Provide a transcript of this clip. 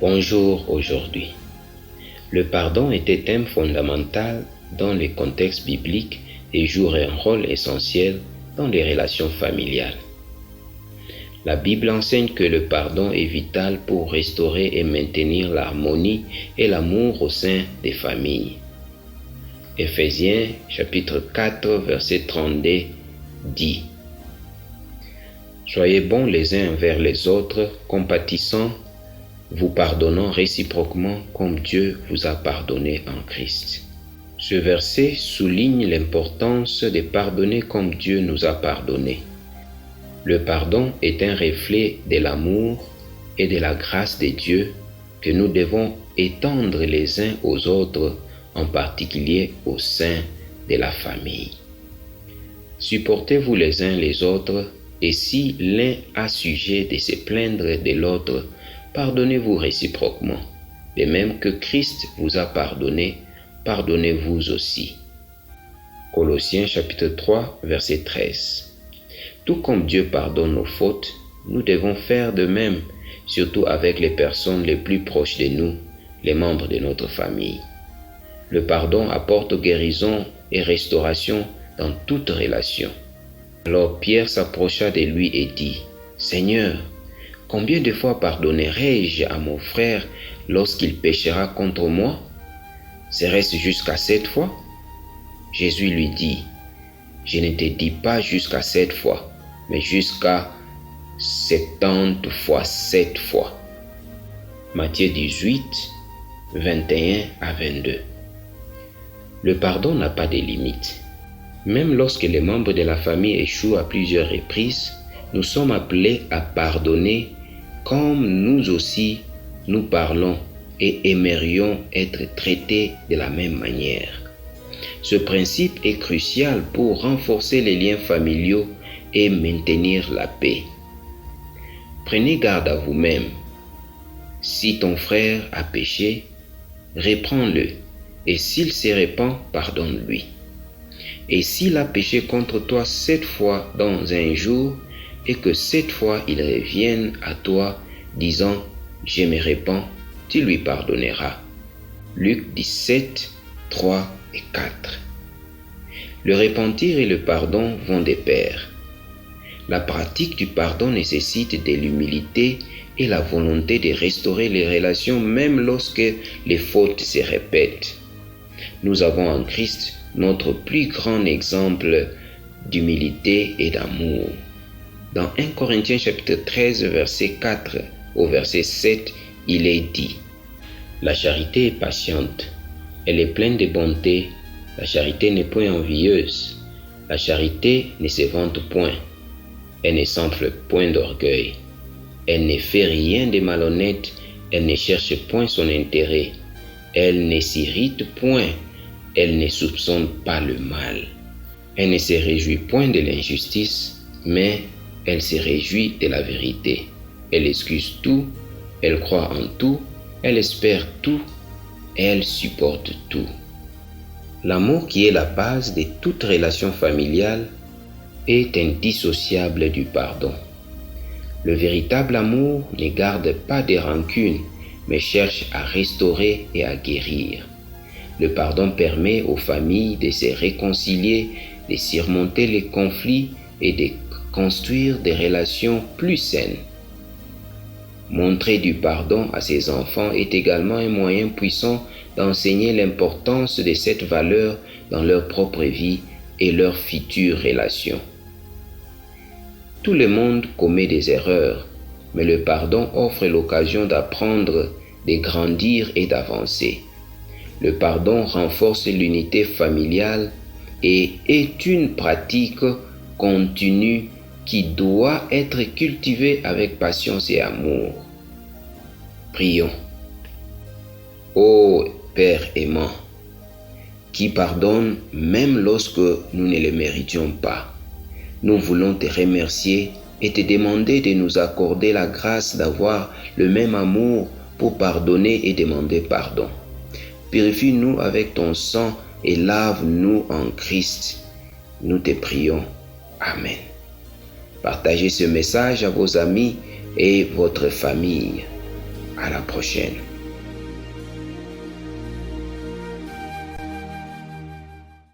Bonjour aujourd'hui. Le pardon est un thème fondamental dans le contexte biblique et joue un rôle essentiel dans les relations familiales. La Bible enseigne que le pardon est vital pour restaurer et maintenir l'harmonie et l'amour au sein des familles. Éphésiens chapitre 4 verset 32 dit: Soyez bons les uns envers les autres, compatissants, vous pardonnant réciproquement comme Dieu vous a pardonné en Christ. Ce verset souligne l'importance de pardonner comme Dieu nous a pardonné. Le pardon est un reflet de l'amour et de la grâce de Dieu que nous devons étendre les uns aux autres, en particulier au sein de la famille. Supportez-vous les uns les autres, et si l'un a sujet de se plaindre de l'autre, pardonnez-vous réciproquement. De même que Christ vous a pardonné, pardonnez-vous aussi. Colossiens chapitre 3 verset 13. Tout comme Dieu pardonne nos fautes, nous devons faire de même, surtout avec les personnes les plus proches de nous, les membres de notre famille. Le pardon apporte guérison et restauration dans toute relation. Alors Pierre s'approcha de lui et dit: Seigneur, combien de fois pardonnerai-je à mon frère lorsqu'il péchera contre moi? Serait-ce jusqu'à 7 fois? Jésus lui dit: Je ne te dis pas jusqu'à 7 fois, mais jusqu'à 70 fois 7 fois. Matthieu 18, 21 à 22. Le pardon n'a pas de limite. Même lorsque les membres de la famille échouent à plusieurs reprises, nous sommes appelés à pardonner comme nous aussi nous parlons et aimerions être traités de la même manière. Ce principe est crucial pour renforcer les liens familiaux et maintenir la paix. Prenez garde à vous-même. Si ton frère a péché, reprends-le, et s'il se repent, pardonne-lui. Et s'il a péché contre toi 7 fois dans un jour, et que 7 fois il revienne à toi, disant: Je me repens, tu lui pardonneras. Luc 17, 3 et 4. Le repentir et le pardon vont de pair. La pratique du pardon nécessite de l'humilité et la volonté de restaurer les relations même lorsque les fautes se répètent. Nous avons en Christ notre plus grand exemple d'humilité et d'amour. Dans 1 Corinthiens chapitre 13 verset 4 au verset 7, il est dit: La charité est patiente, elle est pleine de bonté, la charité n'est point envieuse, la charité ne se vante point, elle ne s'enfle point d'orgueil, elle ne fait rien de malhonnête, elle ne cherche point son intérêt, elle ne s'irrite point, elle ne soupçonne pas le mal, elle ne se réjouit point de l'injustice, mais elle se réjouit de la vérité. Elle excuse tout, elle croit en tout, elle espère tout, elle supporte tout. L'amour, qui est la base de toute relation familiale, est indissociable du pardon. Le véritable amour ne garde pas de rancune, mais cherche à restaurer et à guérir. Le pardon permet aux familles de se réconcilier, de surmonter les conflits et de construire des relations plus saines. Montrer du pardon à ses enfants est également un moyen puissant d'enseigner l'importance de cette valeur dans leur propre vie et leurs futures relations. Tout le monde commet des erreurs, mais le pardon offre l'occasion d'apprendre, de grandir et d'avancer. Le pardon renforce l'unité familiale et est une pratique continue qui doit être cultivée avec patience et amour. Prions. Ô Père aimant, qui pardonne même lorsque nous ne le méritions pas, nous voulons te remercier et te demander de nous accorder la grâce d'avoir le même amour pour pardonner et demander pardon. Purifie-nous avec ton sang et lave-nous en Christ. Nous te prions. Amen. Partagez ce message à vos amis et votre famille. À la prochaine.